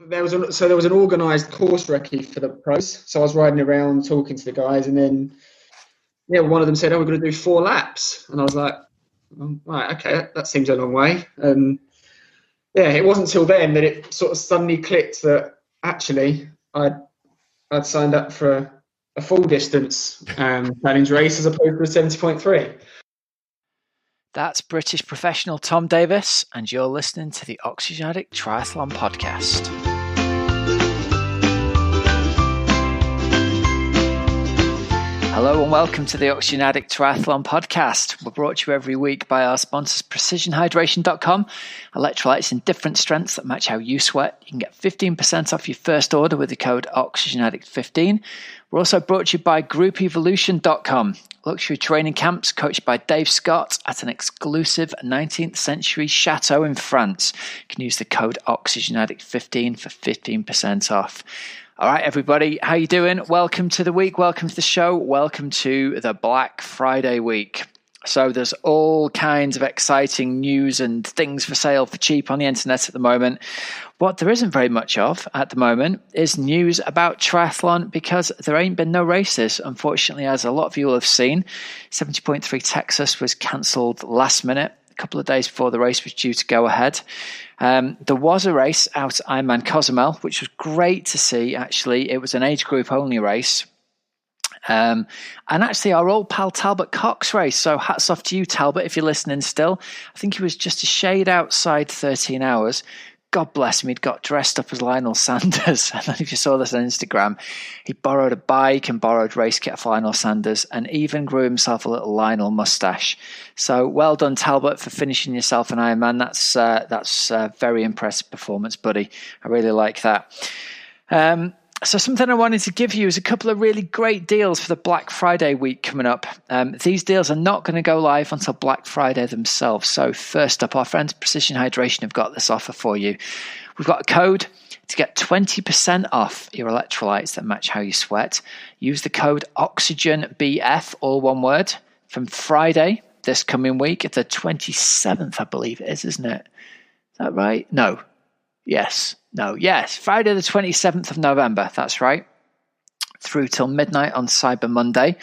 There was an organised course recce for the pros. So I was riding around talking to the guys, and then one of them said, "Oh, we're going to do 4 laps," and I was like, "Right, okay, that seems a long way." It wasn't until then that it sort of suddenly clicked that actually I'd signed up for a full distance challenge race as opposed to a 70.3. That's British professional Tom Davis, and you're listening to the Oxygenaddict Triathlon Podcast. Hello and welcome to the Oxygenaddict Triathlon Podcast. We're brought to you every week by our sponsors PrecisionHydration.com. Electrolytes in different strengths that match how you sweat. You can get 15% off your first order with the code Oxygenaddict15. We're also brought to you by GroupEvolution.com. Luxury training camps coached by Dave Scott at an exclusive 19th century chateau in France. You can use the code Oxygenaddict15 for 15% off. All right, everybody, how you doing? Welcome to the week. Welcome to the show. Welcome to the Black Friday week. So there's all kinds of exciting news and things for sale for cheap on the internet at the moment. What there isn't very much of at the moment is news about triathlon because there ain't been no races. Unfortunately, as a lot of you will have seen, 70.3 Texas was cancelled last minute, a couple of days before the race was due to go ahead. There was a race out at Ironman Cozumel, which was great to see, actually. It was an age group only race. And actually our old pal Talbot Cox race. So hats off to you, Talbot, if you're listening still. I think he was just a shade outside 13 hours. God bless him, he'd got dressed up as Lionel Sanders. I don't know if you saw this on Instagram. He borrowed a bike and borrowed race kit for Lionel Sanders and even grew himself a little Lionel mustache. So well done, Talbot, for finishing yourself an Ironman. That's a very impressive performance, buddy. I really like that. So something I wanted to give you is a couple of really great deals for the Black Friday week coming up. These deals are not going to go live until Black Friday themselves. So first up, our friends Precision Hydration have got this offer for you. We've got a code to get 20% off your electrolytes that match how you sweat. Use the code OxygenBF, all one word, from Friday this coming week, the 27th, I believe it is, isn't it? Is that right? No. Yes. Friday the 27th of November, that's right, through till midnight on Cyber Monday.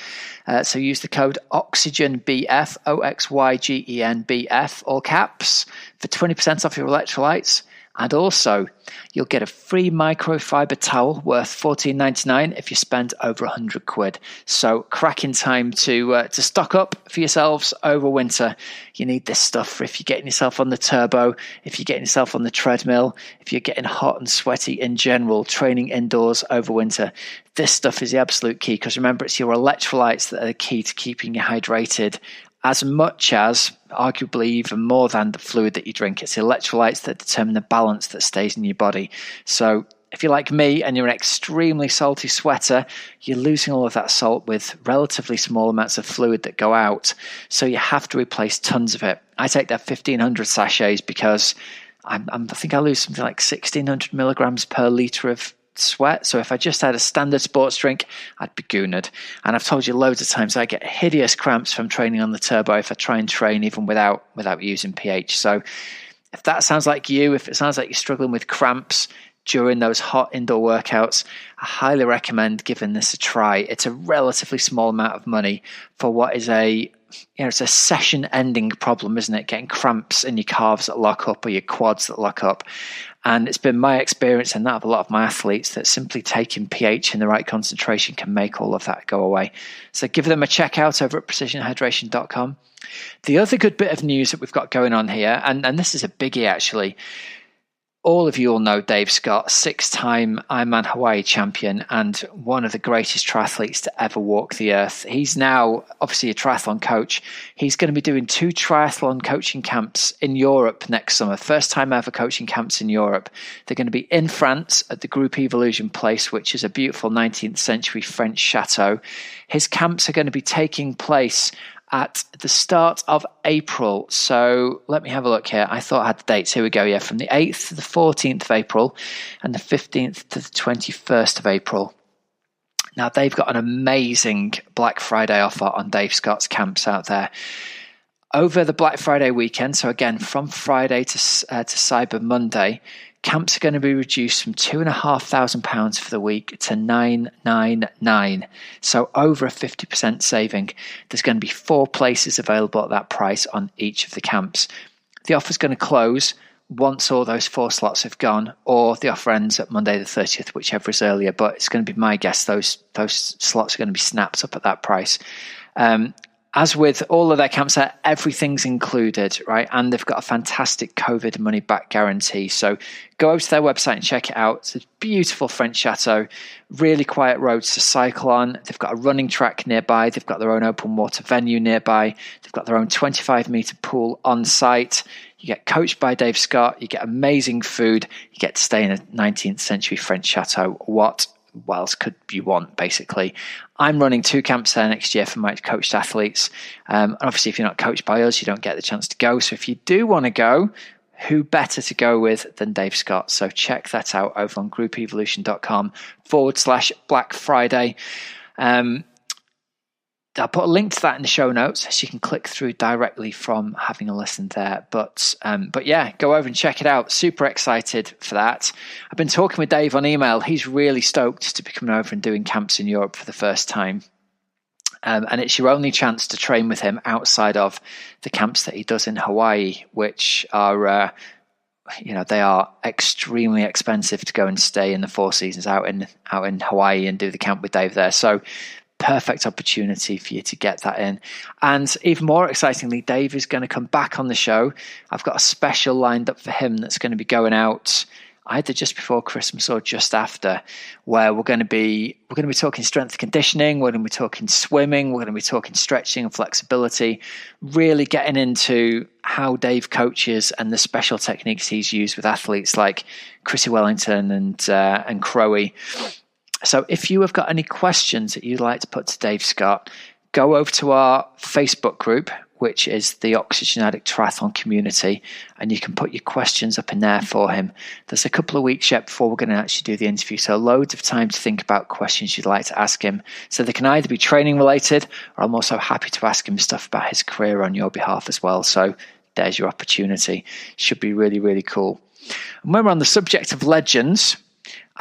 So use the code OxygenBF, OXYGENBF, all caps, for 20% off your electrolytes. And also, you'll get a free microfibre towel worth $14.99 if you spend over £100. So cracking time to stock up for yourselves over winter. You need this stuff for if you're getting yourself on the turbo, if you're getting yourself on the treadmill, if you're getting hot and sweaty in general, training indoors over winter. This stuff is the absolute key because remember, it's your electrolytes that are the key to keeping you hydrated as much as, arguably even more than, the fluid that you drink. It's the electrolytes that determine the balance that stays in your body. So if you're like me and you're an extremely salty sweater, you're losing all of that salt with relatively small amounts of fluid that go out. So you have to replace tons of it. I take their 1,500 sachets because I think I lose something like 1,600 milligrams per litre of sweat. So if I just had a standard sports drink, I'd be goonered. And I've told you loads of times I get hideous cramps from training on the turbo if I try and train even without using pH. So if that sounds like you, if it sounds like you're struggling with cramps during those hot indoor workouts, I highly recommend giving this a try. It's a relatively small amount of money for what is it's a session-ending problem, isn't it? Getting cramps in your calves that lock up or your quads that lock up. And it's been my experience and that of a lot of my athletes that simply taking pH in the right concentration can make all of that go away. So give them a check out over at precisionhydration.com. The other good bit of news that we've got going on here, and this is a biggie actually, all of you will know Dave Scott, 6-time Ironman Hawaii champion and one of the greatest triathletes to ever walk the earth. He's now obviously a triathlon coach. He's going to be doing 2 triathlon coaching camps in Europe next summer. First time ever coaching camps in Europe. They're going to be in France at the Groupe Evolution place, which is a beautiful 19th century French chateau. His camps are going to be taking place at the start of April. So let me have a look here. I thought I had the dates. Here we go. Yeah, from the 8th to the 14th of April and the 15th to the 21st of April. Now, they've got an amazing Black Friday offer on Dave Scott's camps out there. Over the Black Friday weekend, so again, from Friday to Cyber Monday, camps are going to be reduced from £2,500 for the week to $999. So over a 50% saving. There's going to be 4 places available at that price on each of the camps. The offer's going to close once all those 4 slots have gone, or the offer ends at Monday the 30th, whichever is earlier. But it's going to be my guess those slots are going to be snapped up at that price. As with all of their camps, everything's included, right? And they've got a fantastic COVID money back guarantee. So go over to their website and check it out. It's a beautiful French chateau, really quiet roads to cycle on. They've got a running track nearby. They've got their own open water venue nearby. They've got their own 25-meter pool on site. You get coached by Dave Scott. You get amazing food. You get to stay in a 19th century French chateau. What else could you want, basically? I'm running 2 camps there next year for my coached athletes. And obviously, if you're not coached by us, you don't get the chance to go. So if you do want to go, who better to go with than Dave Scott? So check that out over on groupevolution.com/Black Friday. I'll put a link to that in the show notes so you can click through directly from having a listen there. But yeah, go over and check it out. Super excited for that. I've been talking with Dave on email. He's really stoked to be coming over and doing camps in Europe for the first time. And it's your only chance to train with him outside of the camps that he does in Hawaii, which are, they are extremely expensive to go and stay in the 4 seasons out in Hawaii and do the camp with Dave there. So perfect opportunity for you to get that in. And even more excitingly, Dave is going to come back on the show. I've got a special lined up for him that's going to be going out either just before Christmas or just after, where we're going to be talking strength and conditioning, we're going to be talking swimming, we're going to be talking stretching and flexibility, really getting into how Dave coaches and the special techniques he's used with athletes like Chrissy Wellington and Crowe. So if you have got any questions that you'd like to put to Dave Scott, go over to our Facebook group, which is the Oxygenaddict Triathlon community, and you can put your questions up in there for him. There's a couple of weeks yet before we're going to actually do the interview, so loads of time to think about questions you'd like to ask him. So they can either be training related, or I'm also happy to ask him stuff about his career on your behalf as well. So there's your opportunity. Should be really, really cool. And when we're on the subject of legends,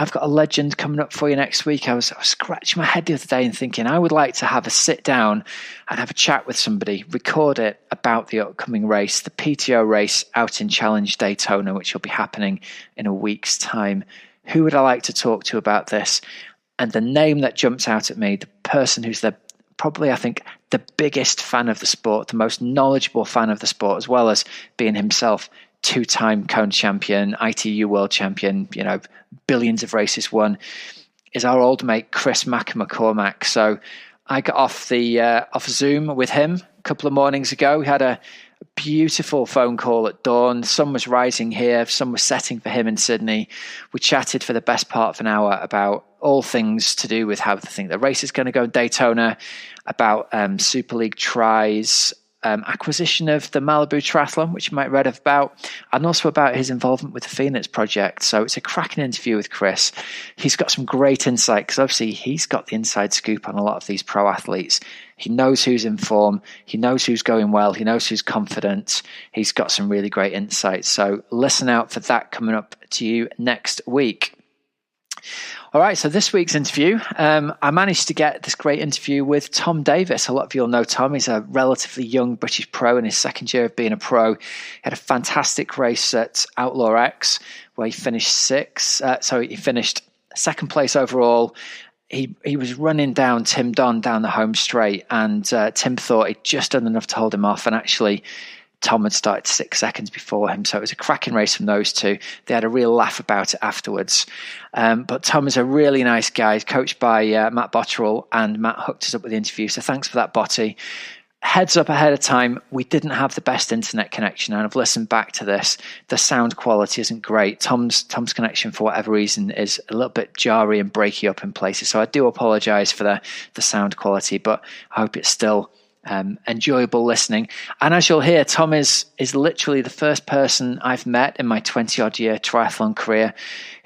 I've got a legend coming up for you next week. I was scratching my head the other day and thinking I would like to have a sit down and have a chat with somebody, record it about the upcoming race, the PTO race out in Challenge Daytona, which will be happening in a week's time. Who would I like to talk to about this? And the name that jumps out at me, the person who's probably, I think, the biggest fan of the sport, the most knowledgeable fan of the sport, as well as being himself 2-time cone champion, ITU world champion, billions of races won, is our old mate Chris McCormack. So I got off Zoom with him a couple of mornings ago. We had a beautiful phone call at dawn. Sun was rising here, sun was setting for him in Sydney. We chatted for the best part of an hour about all things to do with how they think the race is going to go in Daytona, about Super League tries, acquisition of the Malibu Triathlon, which you might have read about, and also about his involvement with the Phoenix Project. So it's a cracking interview with Chris. He's got some great insight because obviously he's got the inside scoop on a lot of these pro athletes. He knows who's in form. He knows who's going well. He knows who's confident. He's got some really great insights. So listen out for that coming up to you next week. All right, so this week's interview, I managed to get this great interview with Tom Davis. A lot of you will know Tom. He's a relatively young British pro in his second year of being a pro. He had a fantastic race at Outlaw X where he finished he finished second place overall. He was running down Tim Don down the home straight, and Tim thought he'd just done enough to hold him off, and actually Tom had started 6 seconds before him. So it was a cracking race from those two. They had a real laugh about it afterwards. But Tom is a really nice guy. He's coached by Matt Botterill, and Matt hooked us up with the interview. So thanks for that, Botty. Heads up ahead of time, we didn't have the best internet connection, and I've listened back to this. The sound quality isn't great. Tom's connection, for whatever reason, is a little bit jarry and breaky up in places. So I do apologise for the sound quality, but I hope it's still enjoyable listening. And as you'll hear, Tom is literally the first person I've met in my 20-odd year triathlon career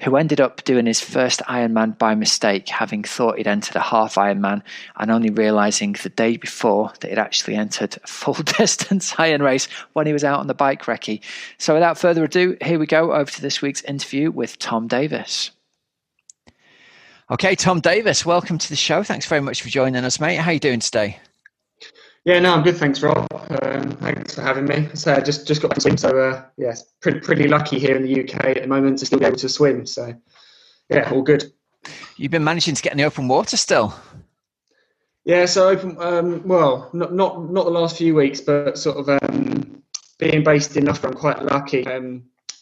who ended up doing his first Ironman by mistake, having thought he'd entered a half Ironman and only realising the day before that he'd actually entered a full-distance Iron race when he was out on the bike recce. So without further ado, here we go over to this week's interview with Tom Davis. Okay, Tom Davis, welcome to the show. Thanks very much for joining us, mate. How are you doing today? Yeah, no, I'm good. Thanks, Rob. Thanks for having me. So I just got back to swim. So yes, pretty lucky here in the UK at the moment to still be able to swim. So yeah, all good. You've been managing to get in the open water still? Yeah, so open. Well, not the last few weeks, but sort of being based in Loughborough, I'm quite lucky.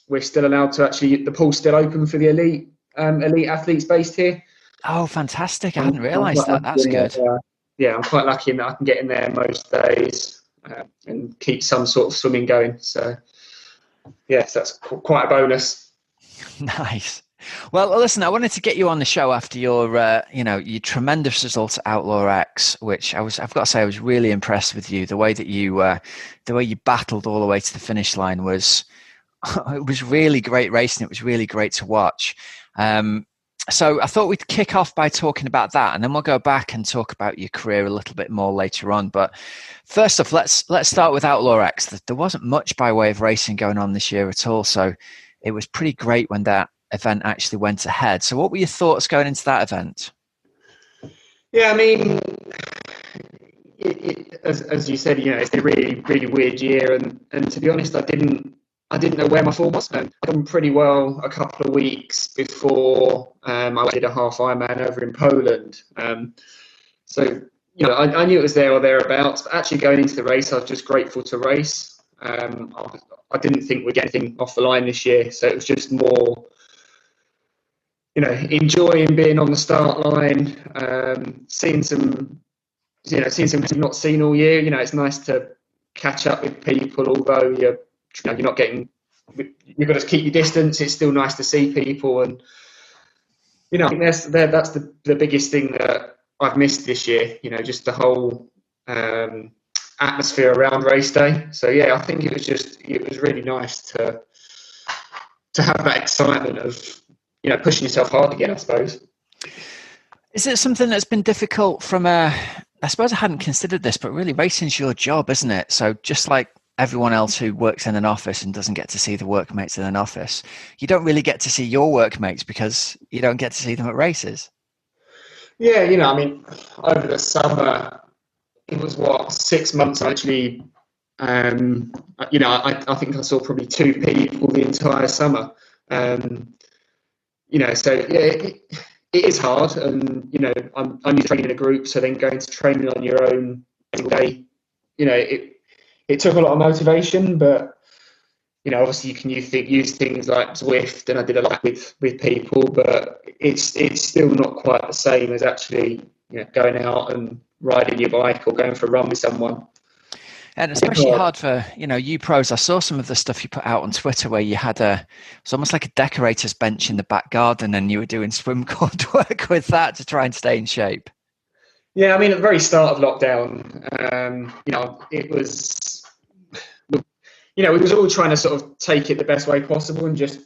We're still allowed to actually. The pool's still open for the elite athletes based here. Oh, fantastic! I hadn't realised that. That's good. Yeah, I'm quite lucky in that I can get in there most days and keep some sort of swimming going. So, yes, that's quite a bonus. Nice. Well, listen, I wanted to get you on the show after your tremendous results at Outlaw X, which I've got to say, I was really impressed with you. The way that you battled all the way to the finish line was, it was really great racing. It was really great to watch. So I thought we'd kick off by talking about that, and then we'll go back and talk about your career a little bit more later on. But first off, let's start with Outlaw X. There wasn't much by way of racing going on this year at all, so it was pretty great when that event actually went ahead. So what were your thoughts going into that event? Yeah, I mean, as you said, it's a really, really weird year, and to be honest, I didn't know where my form was. I'd done pretty well a couple of weeks before I did a half Ironman over in Poland. So, I knew it was there or thereabouts, but actually going into the race, I was just grateful to race. I didn't think we'd get anything off the line this year, so it was just more, enjoying being on the start line, seeing some we've not seen all year. It's nice to catch up with people, although you're not getting. You've got to keep your distance. It's still nice to see people, and I think that's the biggest thing that I've missed this year. Just the whole atmosphere around race day. So yeah, I think it was really nice to have that excitement of pushing yourself hard again, I suppose. Is it something that's been difficult from I suppose I hadn't considered this, but really racing's your job, isn't it? So just like everyone else who works in an office and doesn't get to see the workmates in an office, you don't really get to see your workmates because you don't get to see them at races. Yeah, I mean, over the summer, it was 6 months actually. I think I saw probably 2 people the entire summer. So yeah, it is hard, and I'm used to training in a group, so then going to training on your own every day, it took a lot of motivation, but obviously you can use things like Zwift, and I did a lot with people, but it's still not quite the same as actually going out and riding your bike or going for a run with someone. And especially hard for you pros. I saw some of the stuff you put out on Twitter where you had it's almost like a decorator's bench in the back garden, and you were doing swim cord work with that to try and stay in shape. Yeah, I mean, at the very start of lockdown, it was, we was all trying to sort of take it the best way possible and just,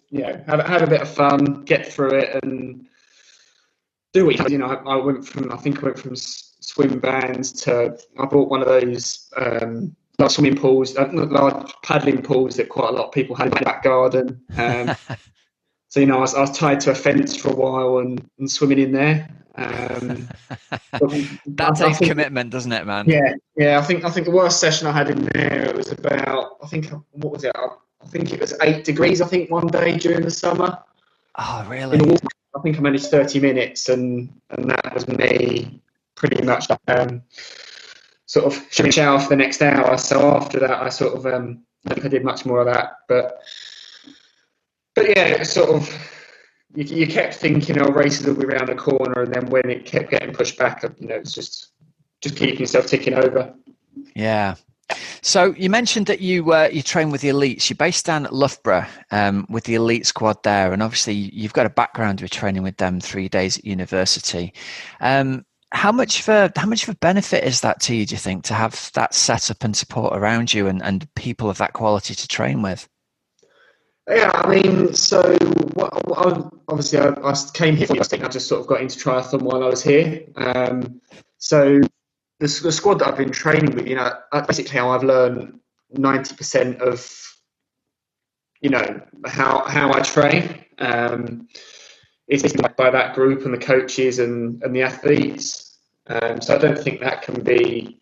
have a bit of fun, get through it, and do it. I went from swim bands to, I bought one of those large swimming pools, large paddling pools that quite a lot of people had in the back garden. So I was tied to a fence for a while and swimming in there. That takes commitment, doesn't it, man? Yeah. I think the worst session I had in there, it was about, I think it was 8 degrees. I think one day during the summer. Oh, really? I think I managed 30 minutes, and that was me pretty much sort of shower for the next hour. So after that, I sort of I think I did much more of that, but yeah, it was sort of. You kept thinking, races will be around the corner, and then when it kept getting pushed back, it's just keeping yourself ticking over. Yeah. So you mentioned that you train with the elites. You're based down at Loughborough with the elite squad there, and obviously you've got a background with training with them 3 days at university. how much of a benefit is that to you, do you think, to have that setup and support around you and people of that quality to train with? Yeah, I mean, so obviously I came here. I think I just sort of got into triathlon while I was here. So the squad that I've been training with, basically how I've learned 90% of, how I train. It's by that group and the coaches and the athletes. So I don't think that can be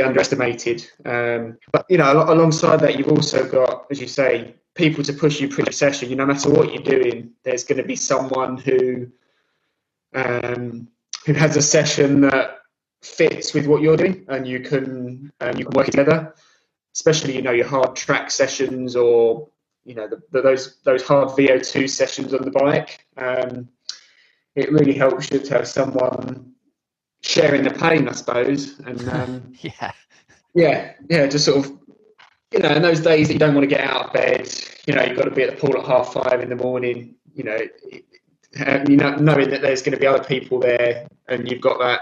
underestimated. But alongside that, you've also got, as you say, people to push you through the session. No matter what you're doing, there's going to be someone who has a session that fits with what you're doing, and you can work together. Especially, your hard track sessions, or those hard VO2 sessions on the bike. It really helps you to have someone sharing the pain, I suppose. And yeah, just sort of, in those days that you don't want to get out of bed, you've got to be at the pool at 5:30 in the morning. Knowing that there's going to be other people there, and you've got that,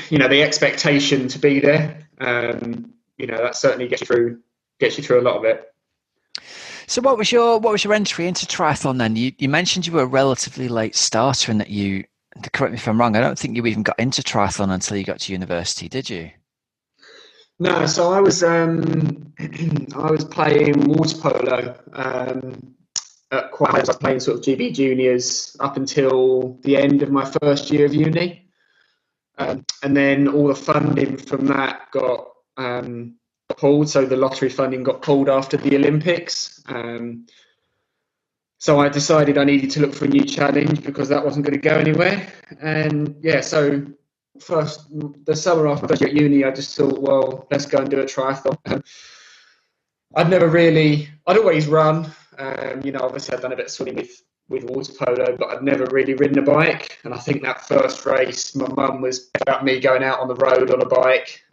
the expectation to be there. That certainly gets you through a lot of it. So what was your entry into triathlon then? You mentioned you were a relatively late starter, and that you, correct me if I'm wrong, I don't think you even got into triathlon until you got to university, did you? No, so I was playing water polo at quite. I was playing sort of GB juniors up until the end of my first year of uni, and then all the funding from that got pulled. So the lottery funding got pulled after the Olympics. So I decided I needed to look for a new challenge because that wasn't going to go anywhere. And yeah, so the summer after first year at uni, I just thought, well, let's go and do a triathlon. I'd always run. Obviously I'd done a bit of swimming with water polo, but I'd never really ridden a bike. And I think that first race, my mum was about me going out on the road on a bike.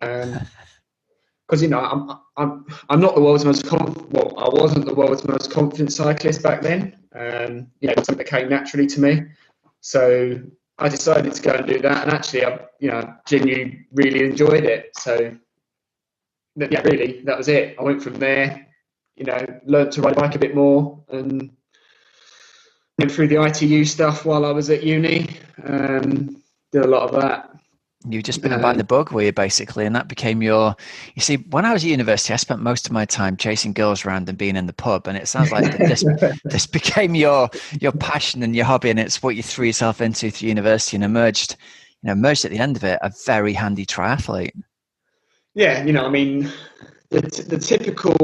Because I'm not the world's most I wasn't the world's most confident cyclist back then. Something that came naturally to me. So I decided to go and do that, and actually, I genuinely really enjoyed it. So yeah, really, that was it. I went from there, learned to ride a bike a bit more, and went through the ITU stuff while I was at uni. Did a lot of that. You've just been by the bug, were you, basically? And that became you see, when I was at university, I spent most of my time chasing girls around and being in the pub. And it sounds like this became your passion and your hobby. And it's what you threw yourself into through university and emerged at the end of it, a very handy triathlete. Yeah. The typical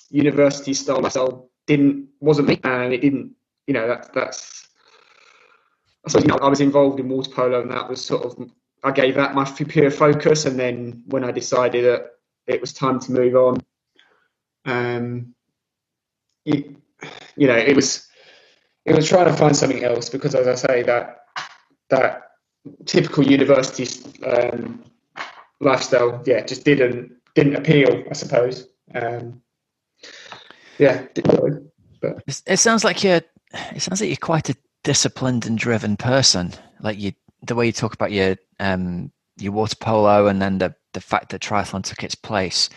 university style myself wasn't me. And it didn't, that's, so, I was involved in water polo, and that was sort of, I gave that my pure focus. And then when I decided that it was time to move on, it was trying to find something else, because, as I say, that typical university lifestyle, just didn't appeal, I suppose. But it sounds like you're quite a disciplined and driven person. Like the way you talk about your water polo, and then the fact that triathlon took its place.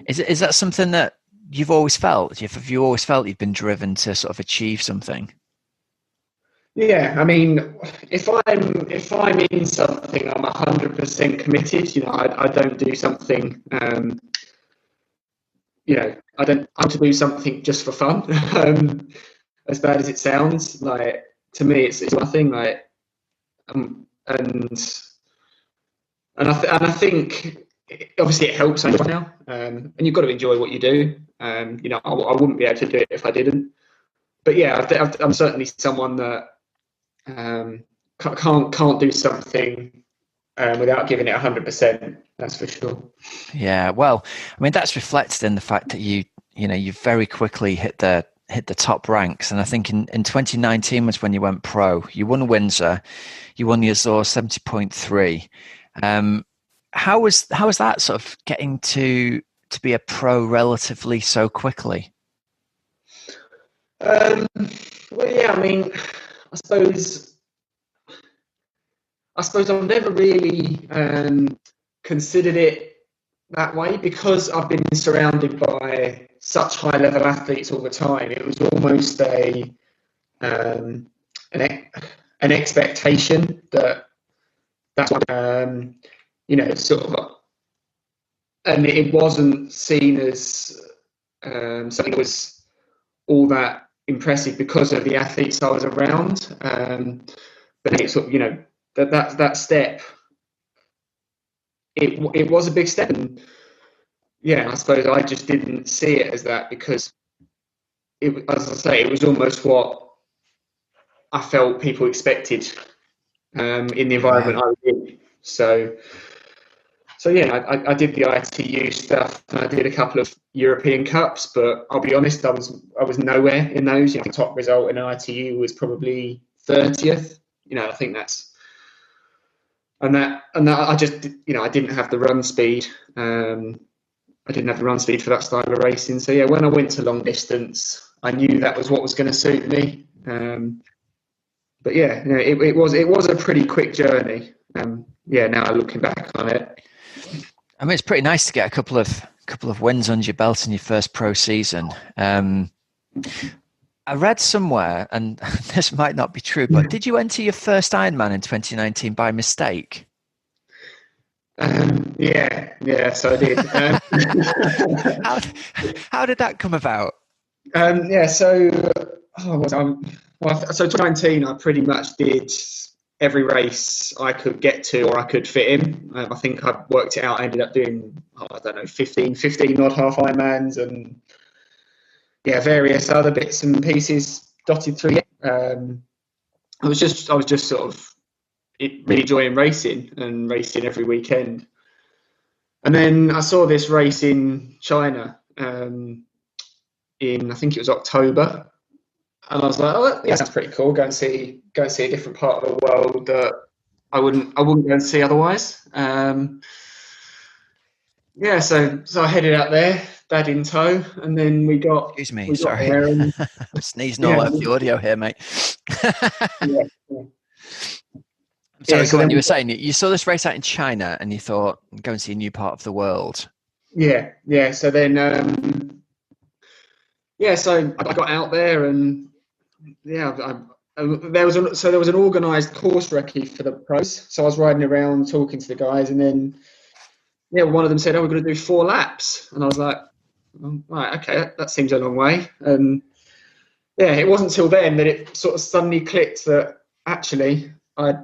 Is that something that you've always felt? Have you always felt you've been driven to sort of achieve something? Yeah, if I'm in something, I'm 100% committed. I don't do something. I don't want to do something just for fun. As bad as it sounds, like, to me, it's nothing. Like, and I think obviously it helps now. And you've got to enjoy what you do. I wouldn't be able to do it if I didn't. But yeah, I'm certainly someone that can't do something without giving it 100%. That's for sure. Yeah, well, that's reflected in the fact that you very quickly hit the top ranks. And I think in 2019 was when you went pro. You won Windsor, you won the Azores 70.3. How was that sort of getting to be a pro relatively so quickly? Well, yeah, I suppose I suppose I've never really considered it that way because I've been surrounded by such high level athletes all the time. It was almost an expectation that's what, sort of, and it wasn't seen as something that was all that impressive because of the athletes I was around. But it's sort of, that step, it was a big step. And yeah, I suppose I just didn't see it as that because, as I say, it was almost what I felt people expected in the environment I was in. So yeah, I did the ITU stuff and I did a couple of European Cups, but I'll be honest, I was nowhere in those. The top result in ITU was probably 30th. I think that's and that I just I didn't have the run speed. I didn't have the run speed for that style of racing. So yeah, when I went to long distance, I knew that was what was going to suit me. But yeah, it was a pretty quick journey. Now looking back on it, I mean, it's pretty nice to get a couple of wins under your belt in your first pro season. I read somewhere, and this might not be true, but did you enter your first Ironman in 2019 by mistake? So I did. How did that come about? So 2019, I pretty much did every race I could get to or I could fit in. I think I worked it out. I ended up doing 15 odd half Ironmans and various other bits and pieces dotted through. I was just sort of really enjoying racing and racing every weekend. And then I saw this race in China in I think it was October, and I was like, "Oh, yeah, that's pretty cool. Go and see a different part of the world that I wouldn't go and see otherwise." So I headed out there, dad in tow, and then we got. Excuse me, sorry, I'm sneezing all over the audio here, mate. Sorry, go on. You were saying you saw this race out in China, and you thought, "Go and see a new part of the world." Yeah. So then, so I got out there, and there was an organised course recce for the pros. So I was riding around talking to the guys, and then one of them said, "Oh, we're going to do 4 laps," and I was like, "Right, okay, that seems a long way." And it wasn't until then that it sort of suddenly clicked that actually I'd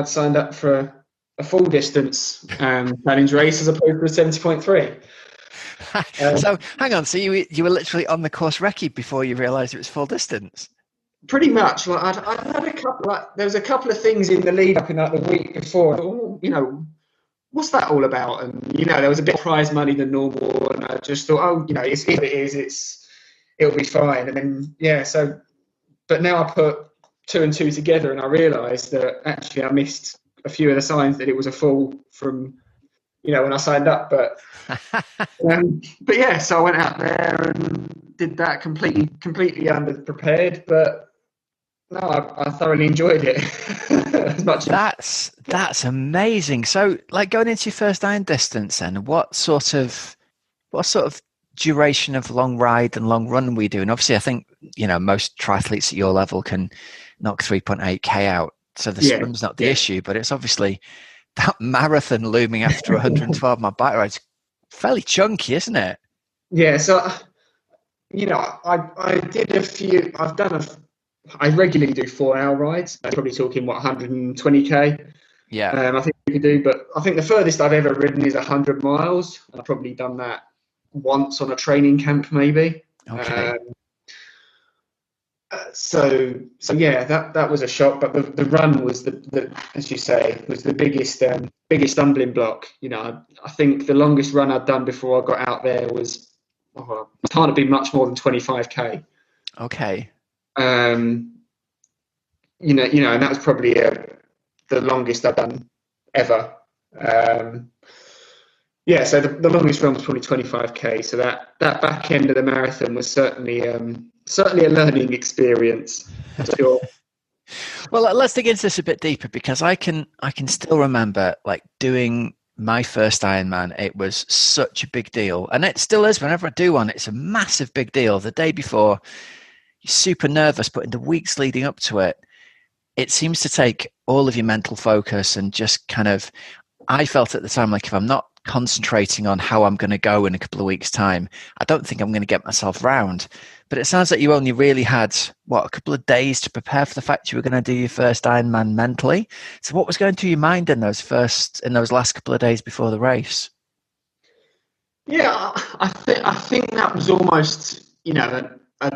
signed up for a full distance challenge race as opposed to a 70.3. So hang on, so you were literally on the course recce before you realised it was full distance? Pretty much. Like I'd had a couple. There was a couple of things in the lead up in the week before. What's that all about? And there was a bit of prize money than normal, and I just thought, it's what it is. It'll be fine. And then but now I put 2 and 2 together, and I realised that actually I missed a few of the signs that it was a full from when I signed up. But so I went out there and did that completely underprepared, but no, I thoroughly enjoyed it as much. That's amazing. So, like, going into your first iron distance, then what sort of duration of long ride and long run were you doing? Obviously, I think most triathletes at your level can knock 3.8k out, so the swim's not the issue. But it's obviously that marathon looming after 112 mile bike ride's fairly chunky, isn't it? Yeah. So, I did a few. I regularly do 4-hour rides. I'm probably talking 120k. Yeah. I think you could do, but I think the furthest I've ever ridden is 100 miles. I've probably done that once on a training camp, maybe. Okay. That was a shock. But the run was the as you say, was the biggest stumbling block. I think the longest run I'd done before I got out there was it can't have been much more than 25k. Okay. And that was probably the longest I've done ever. So the longest run was probably 25k. So that back end of the marathon was certainly a learning experience. For sure. Well, let's dig into this a bit deeper, because I can still remember like doing my first Ironman. It was such a big deal, and it still is. Whenever I do one, it's a massive big deal. The day before, you're super nervous, but in the weeks leading up to it, it seems to take all of your mental focus and just kind of, I felt at the time like if I'm not concentrating on how I'm going to go in a couple of weeks' time, I don't think I'm going to get myself round. But it sounds like you only really had, a couple of days to prepare for the fact you were going to do your first Ironman mentally. So what was going through your mind in those last couple of days before the race? Yeah, I think that was almost, a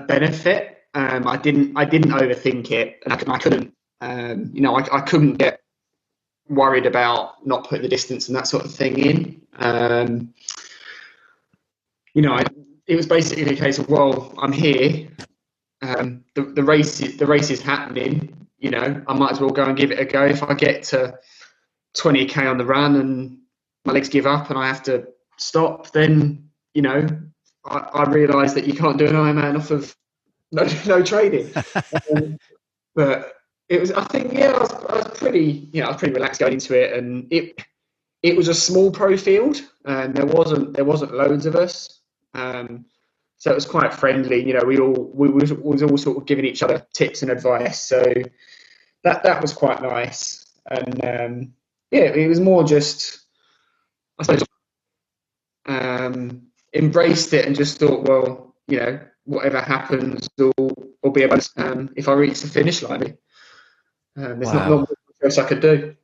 benefit. I didn't overthink it, and I couldn't, I couldn't get worried about not putting the distance and that sort of thing in. It was basically a case of, well, I'm here. The race is happening. I might as well go and give it a go. If I get to 20k on the run and my legs give up and I have to stop, then I realise that you can't do an Ironman off of no training. But it was, I think, I was pretty relaxed going into it, and it was a small pro field, and there wasn't loads of us. So it was quite friendly. We was all sort of giving each other tips and advice. So that was quite nice. And it was more just, I suppose, embraced it and just thought, well, whatever happens will be a bonus if I reach the finish line. There's not much else I could do.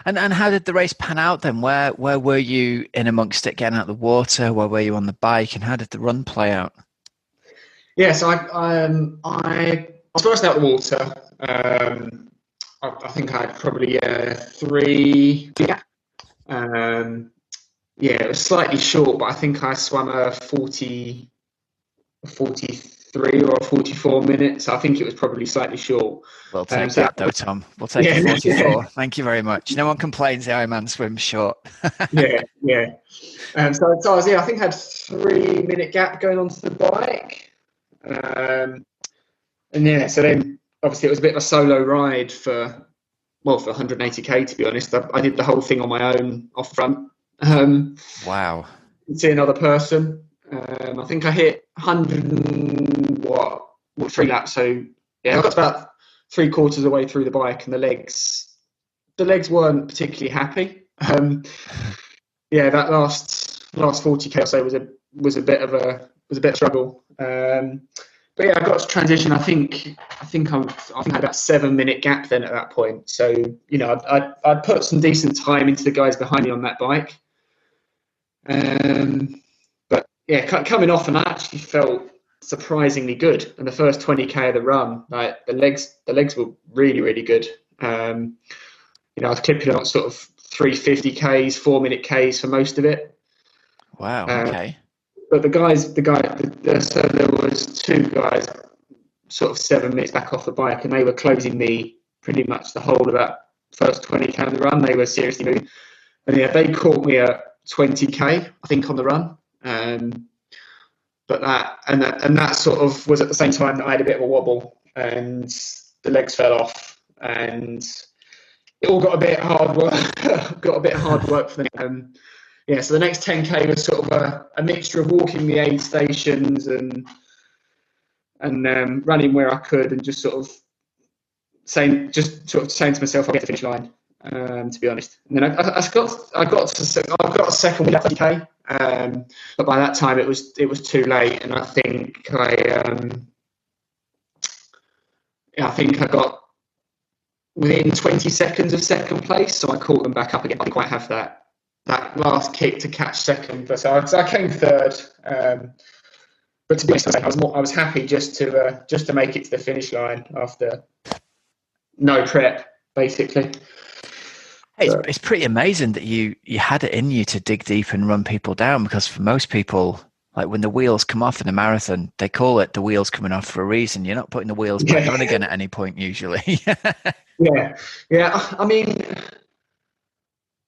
And how did the race pan out then? Where were you in amongst it, getting out of the water? Where were you on the bike? And how did the run play out? Yeah, so I was first out of the water. I think I had probably 3. It was slightly short, but I think I swam a 43 or 44 minutes. I think it was probably slightly short. We'll take that though, Tom. We'll take 44. Yeah. Thank you very much. No one complains the Ironman swims short. Yeah. So I was, I think I had 3-minute gap going onto the bike. So then obviously it was a bit of a solo ride for 180k, to be honest. I did the whole thing on my own off front. Wow. Didn't see another person. I think I hit 3 laps. So I got about 3/4 of the way through the bike, and the legs weren't particularly happy. That last 40k or so was a bit of a struggle. But I got to transition. I think I had about 7-minute gap then at that point. So I'd put some decent time into the guys behind me on that bike. Coming off, and I actually felt surprisingly good. And the first 20k of the run, like the legs were really, really good. I was clipping on sort of 350ks, 4-minute Ks for most of it. Wow. Okay. But there was 2 guys sort of 7 minutes back off the bike, and they were closing me pretty much the whole of that first 20k of the run. They were seriously moving. And they caught me at 20k, I think, on the run. But that sort of was at the same time that I had a bit of a wobble, and the legs fell off, and it all got a bit hard work. For them. So the next 10k was sort of a mixture of walking the aid stations and running where I could, and just sort of saying to myself, I'll get to the finish line. To be honest, and then I got a second win at 30k, but by that time it was too late, and I think I got within 20 seconds of second place, so I caught them back up again. I didn't quite have that last kick to catch second, but so I came third. But to be honest, I was happy just to make it to the finish line after no prep, basically. It's pretty amazing that you had it in you to dig deep and run people down, because for most people, like when the wheels come off in a marathon, they call it the wheels coming off for a reason. You're not putting the wheels back on again at any point usually. Yeah. I mean,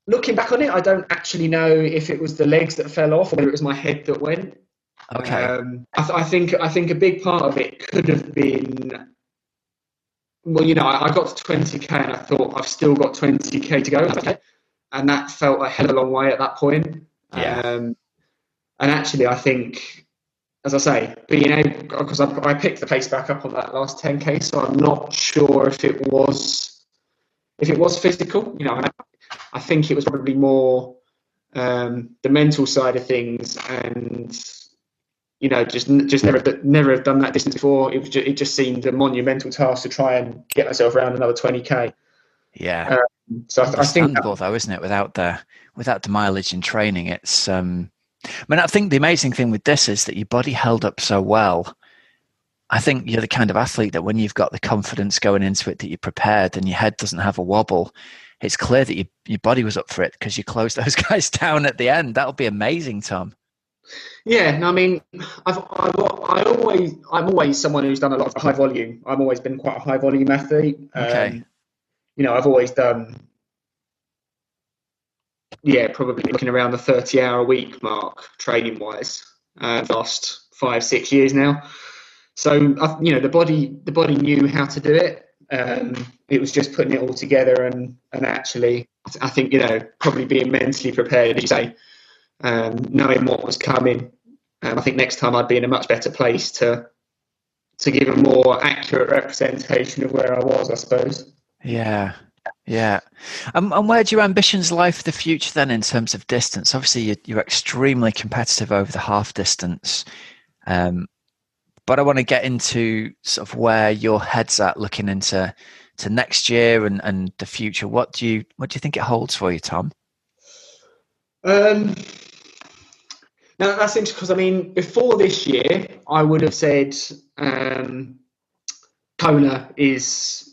looking back on it, I don't actually know if it was the legs that fell off or whether it was my head that went. Okay. I think a big part of it could have been well, I got to 20k and I thought I've still got 20k to go. Okay. And that felt a hell of a long way at that point. Yeah. And actually, I think, as I say, being able, because I picked the pace back up on that last 10k, so I'm not sure if it was physical. I think it was probably more the mental side of things, and just never have done that distance before. It just seemed a monumental task to try and get myself around another 20k. Yeah. So I think, though, isn't it? Without the mileage and training, it's. I think the amazing thing with this is that your body held up so well. I think you're the kind of athlete that when you've got the confidence going into it, that you're prepared and your head doesn't have a wobble, it's clear that your body was up for it because you closed those guys down at the end. That'll be amazing, Tom. Yeah, no, I mean, I'm always someone who's done a lot of high volume. I've always been quite a high volume athlete. Okay. I've always done, probably looking around the 30-hour week mark training wise. Last 5-6 years now. So the body knew how to do it. It was just putting it all together, and actually, I think probably being mentally prepared, as you say, knowing what was coming. I think next time I'd be in a much better place to give a more accurate representation of where I was, I suppose. Yeah. And where do your ambitions lie for the future then in terms of distance? Obviously, you're extremely competitive over the half distance. But I want to get into sort of where your head's at looking into next year and the future. What do you think it holds for you, Tom? No, that's interesting because before this year, I would have said Kona is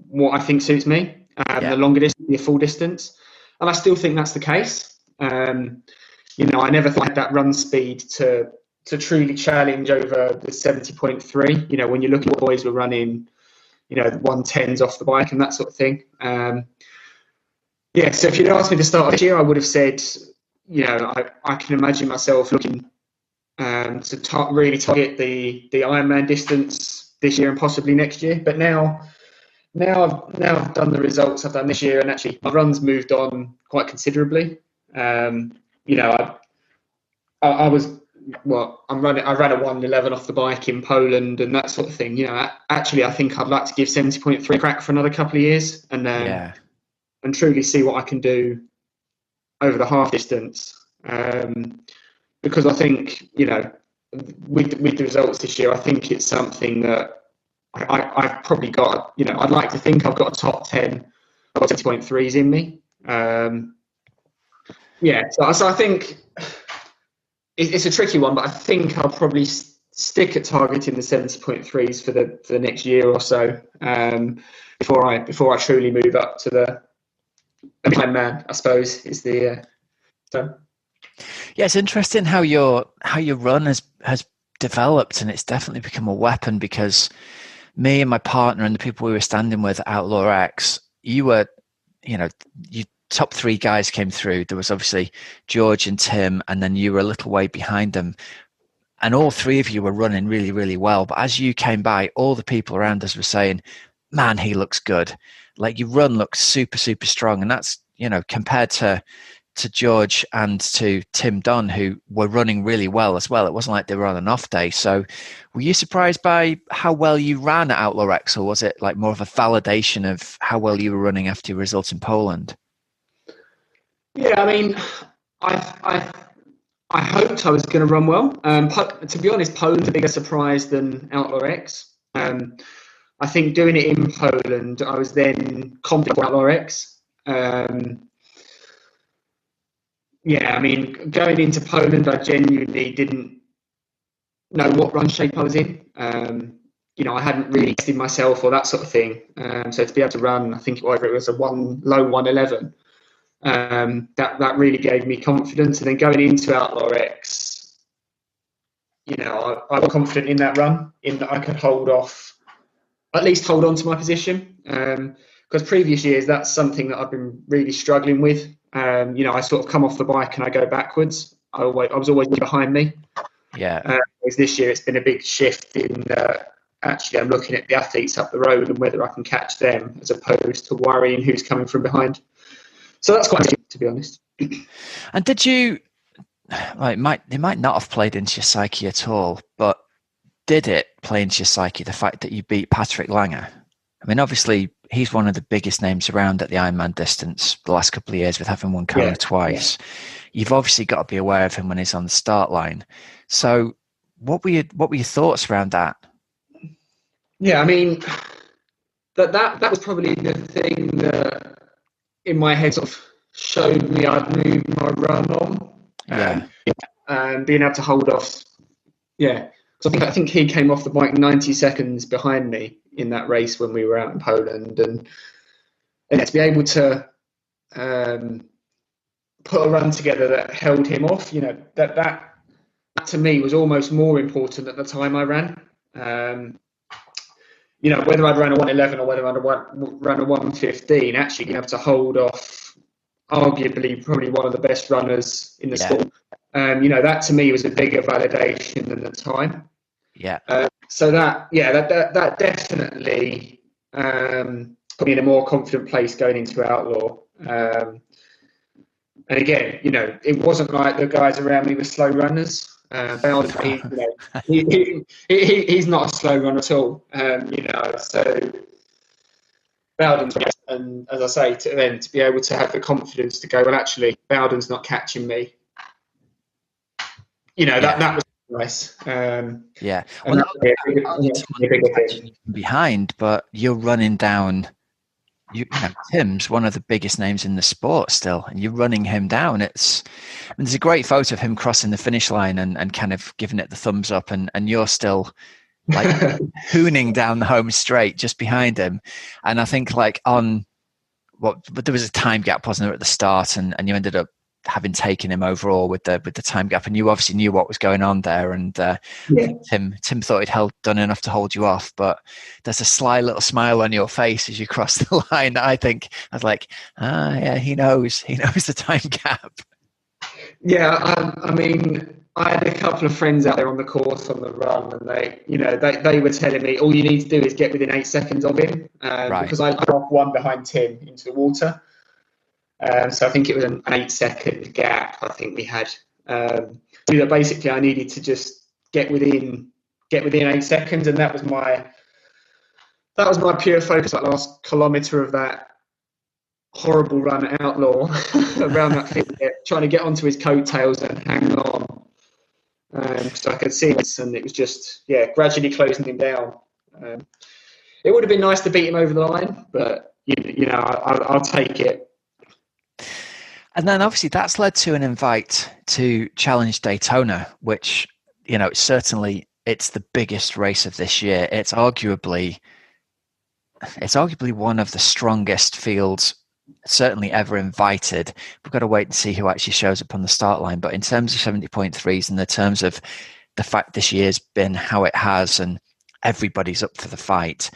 what I think suits me. The longer distance, the full distance, and I still think that's the case. I never thought I had that run speed to truly challenge over the 70.3. When you look at what boys were running, 110s off the bike and that sort of thing. So if you'd asked me to start this year, I would have said, I can imagine myself looking to really target the Ironman distance this year and possibly next year. But now I've done the results I've done this year, and actually my run's moved on quite considerably. I ran a 1:11 off the bike in Poland and that sort of thing. Actually, I think I'd like to give 70.3 a crack for another couple of years and truly see what I can do over the half distance. Because I think, with the results this year, I think it's something that I've probably got, I'd like to think I've got a top 10 of 70.3s in me. So I think it's a tricky one, but I think I'll probably stick at targeting the 70.3s for the next year or so, before I truly move up to the Ironman, I suppose, is the so. Yeah, it's interesting how your run has developed, and it's definitely become a weapon, because me and my partner and the people we were standing with at Outlaw X, you were, you top three guys came through. There was obviously George and Tim, and then you were a little way behind them. And all three of you were running really, really well. But as you came by, all the people around us were saying, man, he looks good. Like, your run looks super, super strong. And that's, compared to George and to Tim Dunn, who were running really well as well. It wasn't like they were on an off day. So were you surprised by how well you ran at Outlaw X, or was it like more of a validation of how well you were running after your result in Poland? Yeah, I hoped I was going to run well. To be honest, Poland's a bigger surprise than Outlaw X. I think doing it in Poland, I was then confident for Outlaw X. Going into Poland, I genuinely didn't know what run shape I was in. I hadn't really tested myself or that sort of thing. So to be able to run, I think whether it was a low 1:11, that really gave me confidence. And then going into Outlaw X, I was confident in that run, in that I could at least hold on to my position. Because previous years, that's something that I've been really struggling with. I sort of come off the bike and I go backwards. I was always behind me. Yeah. Whereas this year, it's been a big shift in actually I'm looking at the athletes up the road and whether I can catch them, as opposed to worrying who's coming from behind. So that's quite good, to be honest. And did you, it might not have played into your psyche at all, but did it play into your psyche, the fact that you beat Patrick Lange? I mean, obviously, he's one of the biggest names around at the Ironman distance the last couple of years, with having won Kona twice. Yeah. You've obviously got to be aware of him when he's on the start line. So what were your thoughts around that? Yeah, I mean, that was probably the thing that in my head sort of showed me I'd moved my run on. And being able to hold off. Yeah. Because I think he came off the bike 90 seconds behind me in that race when we were out in Poland, and to be able to put a run together that held him off, that to me was almost more important at the time I ran. Whether I'd run a 1:11 or whether I'd run a 1:15, actually being able to hold off arguably probably one of the best runners in the sport. That to me was a bigger validation than the time. Yeah. So that definitely put me in a more confident place going into Outlaw. And again, it wasn't like the guys around me were slow runners. Bowden, he's not a slow runner at all. So Bowden's, and as I say, to be able to have the confidence to go, well, actually, Bowden's not catching me. That was nice. Yeah. Well, behind, but you're running down. Tim's one of the biggest names in the sport still, and you're running him down. There's a great photo of him crossing the finish line and kind of giving it the thumbs up, and you're still like hooning down the home straight just behind him. And I think but there was a time gap, wasn't there, at the start, and you ended up having taken him overall with the time gap, and you obviously knew what was going on there, and Tim thought he'd done enough to hold you off, but there's a sly little smile on your face as you cross the line. I was like, he knows the time gap. Yeah, I mean, I had a couple of friends out there on the course on the run, and they were telling me all you need to do is get within 8 seconds of him, because I got one behind Tim into the water. So I think it was an 8-second gap. I think we had. Basically, I needed to just get within 8 seconds, and that was my pure focus. That last kilometre of that horrible run at Outlaw around that field, trying to get onto his coattails and hang on, so I could see this, and it was just gradually closing him down. It would have been nice to beat him over the line, but I'll take it. And then obviously that's led to an invite to challenge Daytona, which, certainly it's the biggest race of this year. It's arguably one of the strongest fields certainly ever invited. We've got to wait and see who actually shows up on the start line. But in terms of 70.3s and the terms of the fact this year's been how it has and everybody's up for the fight,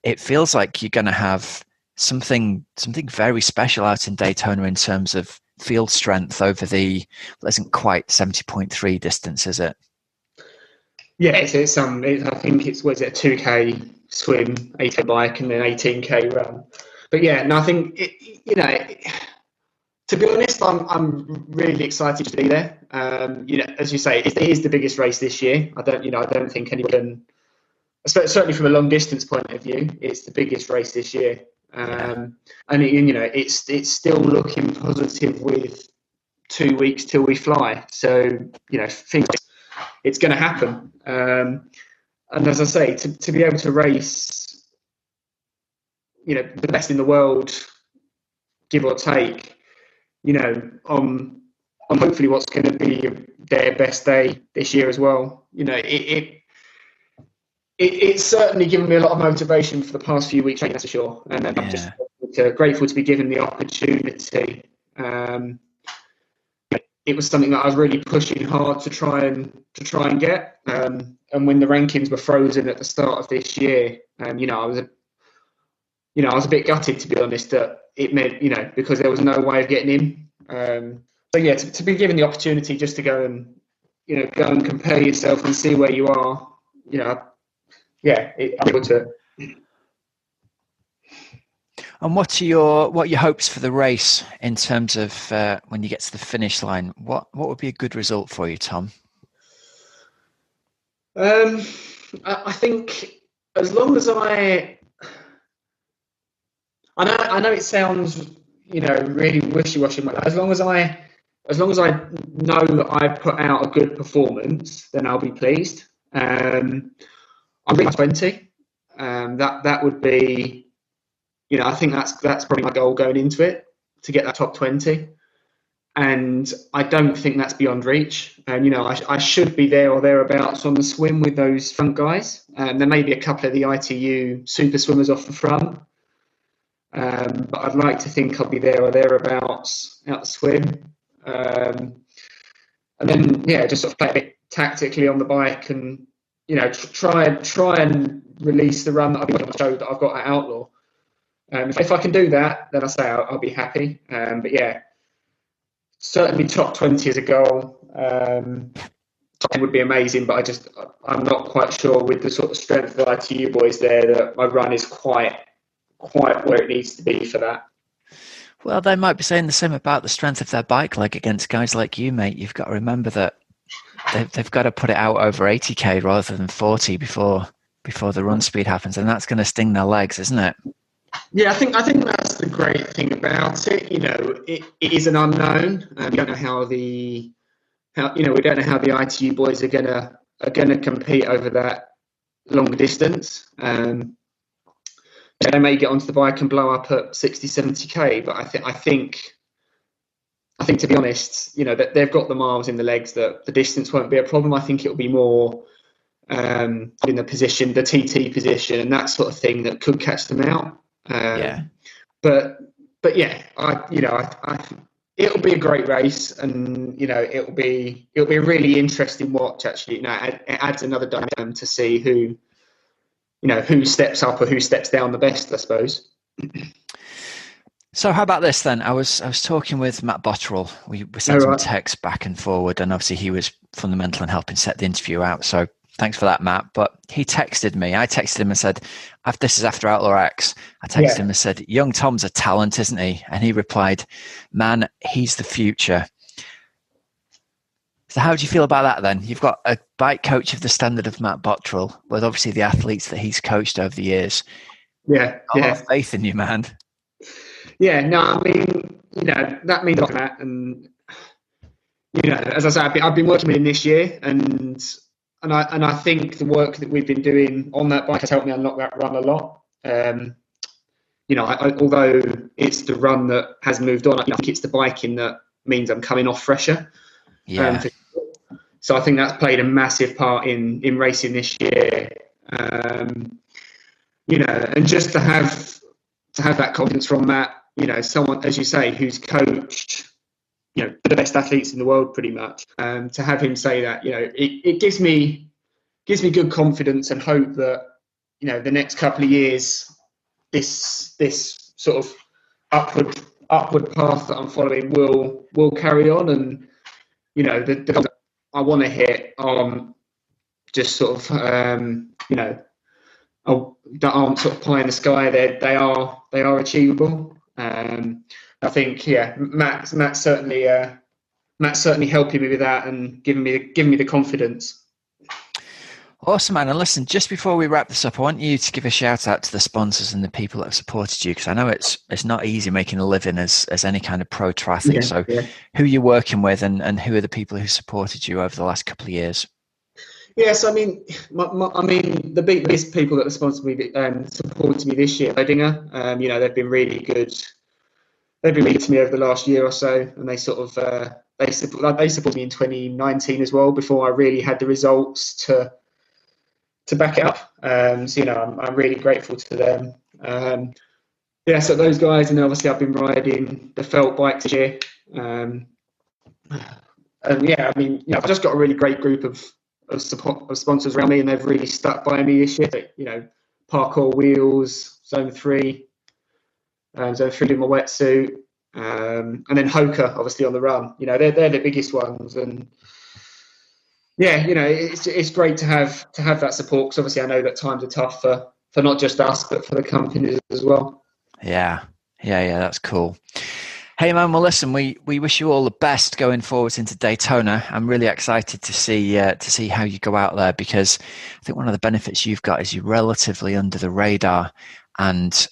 it feels like you're going to have something very special out in Daytona in terms of field strength over the, isn't quite 70.3 distance, is it? Yeah, I think it's, a 2K swim, 8K bike, and then 18K run. But I think to be honest, I'm really excited to be there. As you say, it is the biggest race this year. I don't think anyone, certainly from a long distance point of view, it's the biggest race this year. And it's still looking positive with 2 weeks till we fly. So think it's going to happen. And as I say, to be able to race, the best in the world, give or take, on hopefully what's going to be their best day this year as well. It's certainly given me a lot of motivation for the past few weeks, that's for sure. And I'm just grateful to be given the opportunity. It was something that I was really pushing hard to try and get. And when the rankings were frozen at the start of this year, I was a bit gutted, to be honest, that it meant, because there was no way of getting in. To be given the opportunity just to go and compare yourself and see where you are, I'm able to. And what are your hopes for the race in terms of when you get to the finish line? What would be a good result for you, Tom? I think as long as I know it sounds really wishy-washy, but as long as I know that I put out a good performance, then I'll be pleased. I'm really 20. That would be. I think that's probably my goal going into it, to get that top 20. And I don't think that's beyond reach. And, I should be there or thereabouts on the swim with those front guys. There may be a couple of the ITU super swimmers off the front. But I'd like to think I'll be there or thereabouts out the swim. And then, just sort of play a bit tactically on the bike and, try and release the run that I've got on the show that I've got at Outlaw. If I can do that, then I'll be happy. But certainly top 20 is a goal. Top 10 would be amazing, but I'm not quite sure with the sort of strength of the ITU boys there that my run is quite where it needs to be for that. Well, they might be saying the same about the strength of their bike leg against guys like you, mate. You've got to remember that they've got to put it out over 80k rather than 40 before the run speed happens, and that's going to sting their legs, isn't it? Yeah, I think that's the great thing about it. It is an unknown. We don't know how the ITU boys are gonna compete over that longer distance. They may get onto the bike and blow up at 60, 70k, but I think to be honest, that they've got the miles in the legs that the distance won't be a problem. I think it'll be more in the position, the TT position, and that sort of thing that could catch them out. But it'll be a great race, and it'll be a really interesting watch. Actually, it adds another dynamic to see who steps up or who steps down the best, I suppose. So how about this then? I was talking with Matt Botterill. We sent some text back and forward, and obviously he was fundamental in helping set the interview out. So thanks for that, Matt. But he texted me. I texted him and said, this is after Outlaw X. I texted him and said, young Tom's a talent, isn't he? And he replied, man, he's the future. So how do you feel about that then? You've got a bike coach of the standard of Matt Botterill, with obviously the athletes that he's coached over the years. Yeah. A lot of faith in you, man. Yeah, no, I mean, that means a lot to that. And, as I say, I've been working with him this year, and I think the work that we've been doing on that bike has helped me unlock that run a lot. Although it's the run that has moved on, I think it's the biking that means I'm coming off fresher. Yeah. So I think that's played a massive part in racing this year. And just to have that confidence from Matt, someone, as you say, who's coached, the best athletes in the world pretty much, to have him say that, it gives me good confidence and hope that, the next couple of years, this sort of upward path that I'm following will carry on, and the goals that I want to hit aren't just sort of that aren't sort of pie in the sky. They are achievable. I think Matt's certainly helping me with that and giving me the confidence. Awesome, man. And listen, just before we wrap this up, I want you to give a shout out to the sponsors and the people that have supported you, because I know it's not easy making a living as any kind of pro triathlete. Who are you working with, and who are the people who supported you over the last couple of years? Yes, I mean, the biggest people that have supported me this year, Gdynia. They've been really good. They've been really good to me over the last year or so, and they sort of they supported me in 2019 as well, before I really had the results to back it up. I'm really grateful to them. So those guys, and obviously I've been riding the felt bikes this year. I've just got a really great group of sponsors around me, and they've really stuck by me this year. Parkour Wheels, Zone 3 in my wetsuit, and then Hoka obviously on the run. They're the biggest ones, and yeah, it's great to have that support, because obviously I know that times are tough for not just us but for the companies as well. Yeah, that's cool. Hey man, well listen, we wish you all the best going forward into Daytona. I'm really excited to see how you go out there, because I think one of the benefits you've got is you're relatively under the radar, and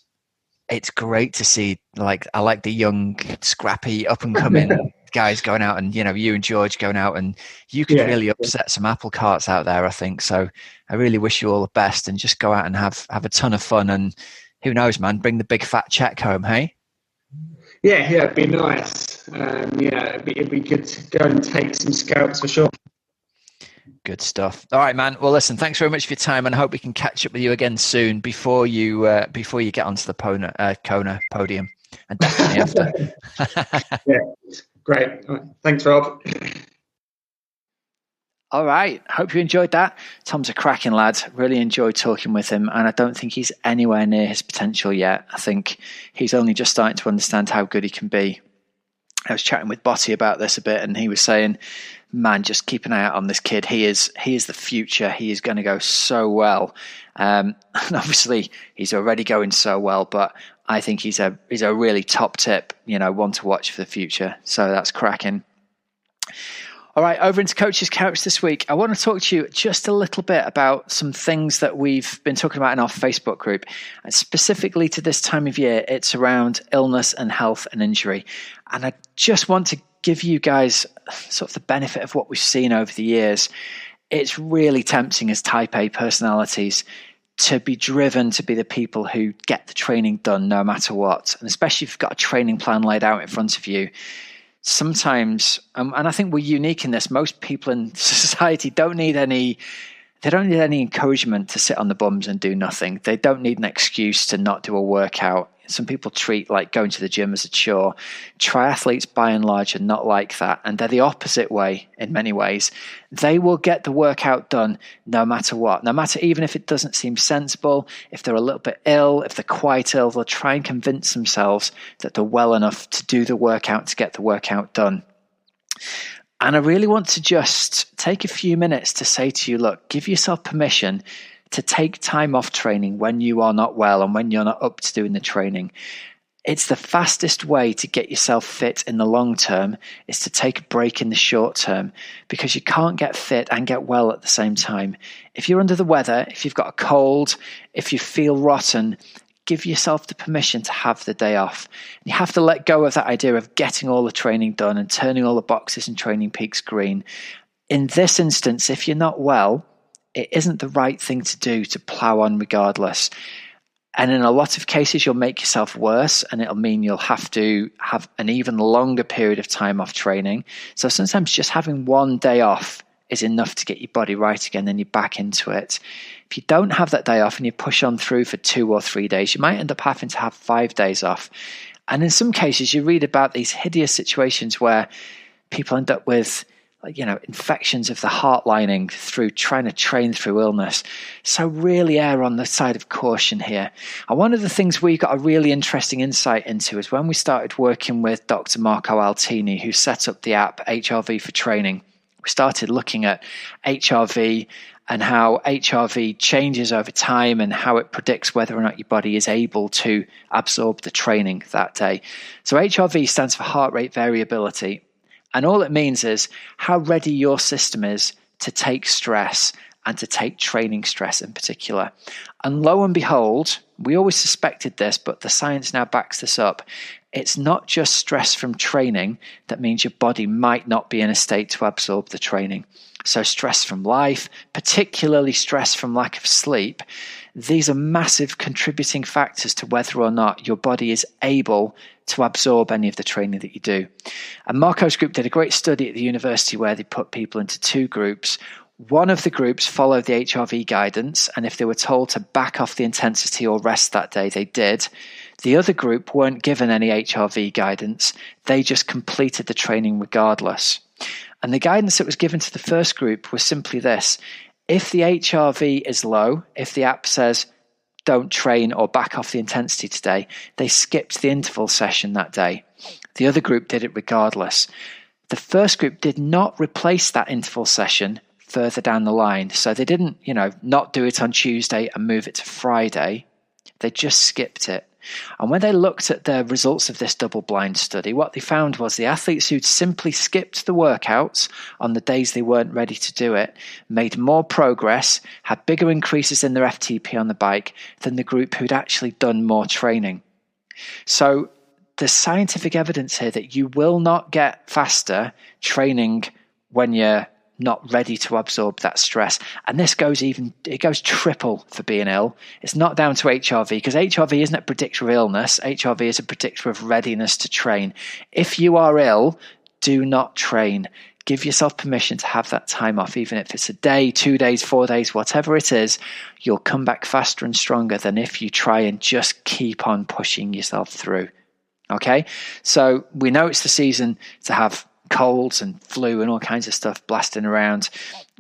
it's great to see. Like, I like the young, scrappy, up and coming guys going out, and you and George going out, and you could really upset some apple carts out there, I think. So I really wish you all the best, and just go out and have a ton of fun, and who knows, man, bring the big fat check home, hey? Yeah, it'd be nice. It'd be good to go and take some scalps for sure. Good stuff. All right, man. Well, listen, thanks very much for your time, and I hope we can catch up with you again soon before you get onto the Kona podium, and definitely after. Yeah, great. All right. Thanks, Rob. All right. Hope you enjoyed that. Tom's a cracking lad. Really enjoyed talking with him, and I don't think he's anywhere near his potential yet. I think he's only just starting to understand how good he can be. I was chatting with Botty about this a bit, and he was saying, man, just keep an eye out on this kid. He is the future. He is going to go so well. And obviously he's already going so well, but I think he's a really top tip, one to watch for the future. So that's cracking. All right, over into Coach's Couch this week. I want to talk to you just a little bit about some things that we've been talking about in our Facebook group. And specifically to this time of year, it's around illness and health and injury. And I just want to give you guys sort of the benefit of what we've seen over the years. It's really tempting as type A personalities to be driven to be the people who get the training done no matter what. And especially if you've got a training plan laid out in front of you. Sometimes, and I think we're unique in this, most people in society don't need any encouragement to sit on the bums and do nothing. They don't need an excuse to not do a workout. Some people treat like going to the gym as a chore. Triathletes, by and large, are not like that. And they're the opposite way in many ways. They will get the workout done no matter what. No matter even if it doesn't seem sensible, if they're a little bit ill, if they're quite ill, they'll try and convince themselves that they're well enough to do the workout, to get the workout done. And I really want to just take a few minutes to say to you, look, give yourself permission to take time off training when you are not well and when you're not up to doing the training. It's the fastest way to get yourself fit in the long term is to take a break in the short term, because you can't get fit and get well at the same time. If you're under the weather, if you've got a cold, if you feel rotten, give yourself the permission to have the day off. You have to let go of that idea of getting all the training done and turning all the boxes in Training Peaks green. In this instance, if you're not well, it isn't the right thing to do to plow on regardless. And in a lot of cases, you'll make yourself worse, and it'll mean you'll have to have an even longer period of time off training. So sometimes just having one day off is enough to get your body right again, then you're back into it. If you don't have that day off and you push on through for 2 or 3 days, you might end up having to have 5 days off. And in some cases, you read about these hideous situations where people end up with infections of the heart lining through trying to train through illness. So really err on the side of caution here. And one of the things we got a really interesting insight into is when we started working with Dr. Marco Altini, who set up the app HRV for Training. We started looking at HRV and how HRV changes over time and how it predicts whether or not your body is able to absorb the training that day. So HRV stands for heart rate variability. And all it means is how ready your system is to take stress and to take training stress in particular. And lo and behold, we always suspected this, but the science now backs this up. It's not just stress from training that means your body might not be in a state to absorb the training. So stress from life, particularly stress from lack of sleep, these are massive contributing factors to whether or not your body is able to absorb any of the training that you do. And Marco's group did a great study at the university where they put people into 2 groups. One of the groups followed the HRV guidance, and if they were told to back off the intensity or rest that day, they did. The other group weren't given any HRV guidance. They just completed the training regardless. And the guidance that was given to the first group was simply this: if the HRV is low, if the app says don't train or back off the intensity today, they skipped the interval session that day. The other group did it regardless. The first group did not replace that interval session further down the line. So they didn't, not do it on Tuesday and move it to Friday. They just skipped it. And when they looked at the results of this double-blind study, what they found was the athletes who'd simply skipped the workouts on the days they weren't ready to do it made more progress, had bigger increases in their FTP on the bike than the group who'd actually done more training. So there's scientific evidence here that you will not get faster training when you're not ready to absorb that stress. And this goes triple for being ill. It's not down to HRV, because HRV isn't a predictor of illness. HRV is a predictor of readiness to train. If you are ill, do not train. Give yourself permission to have that time off, even if it's a day, 2 days, 4 days, whatever it is. You'll come back faster and stronger than if you try and just keep on pushing yourself through. Okay? So we know it's the season to have colds and flu and all kinds of stuff blasting around.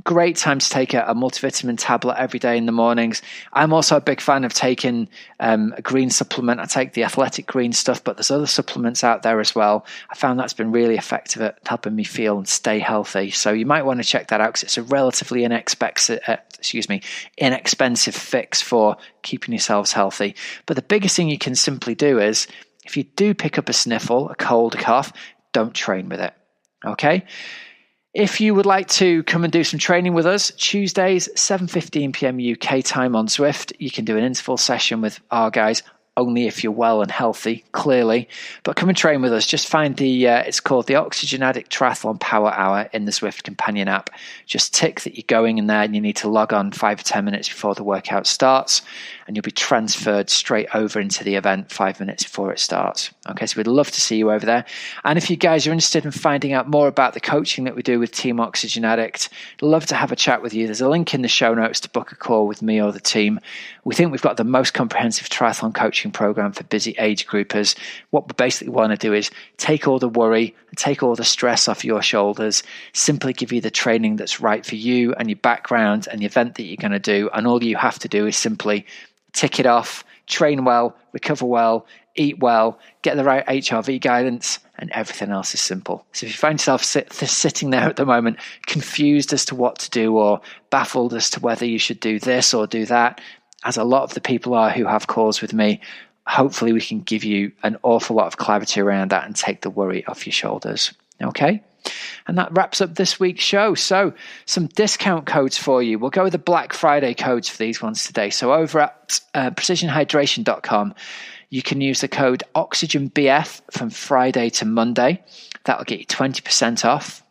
Great time to take a multivitamin tablet every day in the mornings. I'm also a big fan of taking a green supplement. I take the Athletic Green stuff, but there's other supplements out there as well. I found that's been really effective at helping me feel and stay healthy. So you might want to check that out, because it's a relatively inexpensive fix for keeping yourselves healthy. But the biggest thing you can simply do is, if you do pick up a sniffle, a cold, a cough, don't train with it. Okay. If you would like to come and do some training with us, Tuesdays, 7:15 p.m. UK time on Zwift, you can do an interval session with our guys, only if you're well and healthy, clearly. But come and train with us. Just find it's called the Oxygenaddict Triathlon Power Hour in the Zwift companion app. Just tick that you're going in there, and you need to log on 5 or 10 minutes before the workout starts, and you'll be transferred straight over into the event 5 minutes before it starts. Okay, so we'd love to see you over there. And if you guys are interested in finding out more about the coaching that we do with Team Oxygenaddict, I'd love to have a chat with you. There's a link in the show notes to book a call with me or the team. We think we've got the most comprehensive triathlon coaching program for busy age groupers. What we basically want to do is take all the worry and take all the stress off your shoulders, simply give you the training that's right for you and your background and the event that you're going to do. And all you have to do is simply tick it off, train well, recover well, eat well, get the right HRV guidance, and everything else is simple. So if you find yourself sitting there at the moment, confused as to what to do, or baffled as to whether you should do this or do that, as a lot of the people are who have calls with me, hopefully we can give you an awful lot of clarity around that and take the worry off your shoulders. Okay? And that wraps up this week's show. So some discount codes for you. We'll go with the Black Friday codes for these ones today. So over at precisionhydration.com, you can use the code OxygenBF from Friday to Monday. That'll get you 20% off.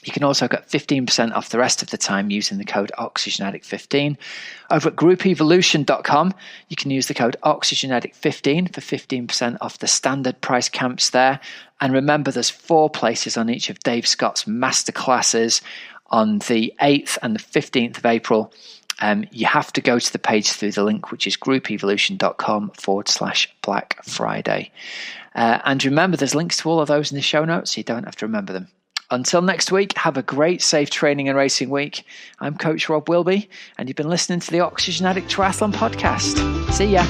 You can also get 15% off the rest of the time using the code Oxygenaddict15. Over at groupevolution.com, you can use the code Oxygenaddict15 for 15% off the standard price camps there. And remember, there's 4 places on each of Dave Scott's masterclasses on the 8th and the 15th of April. You have to go to the page through the link, which is groupevolution.com/Black Friday. And remember, there's links to all of those in the show notes, so you don't have to remember them. Until next week, have a great, safe training and racing week. I'm Coach Rob Wilby, and you've been listening to the Oxygenaddict Triathlon Podcast. See ya.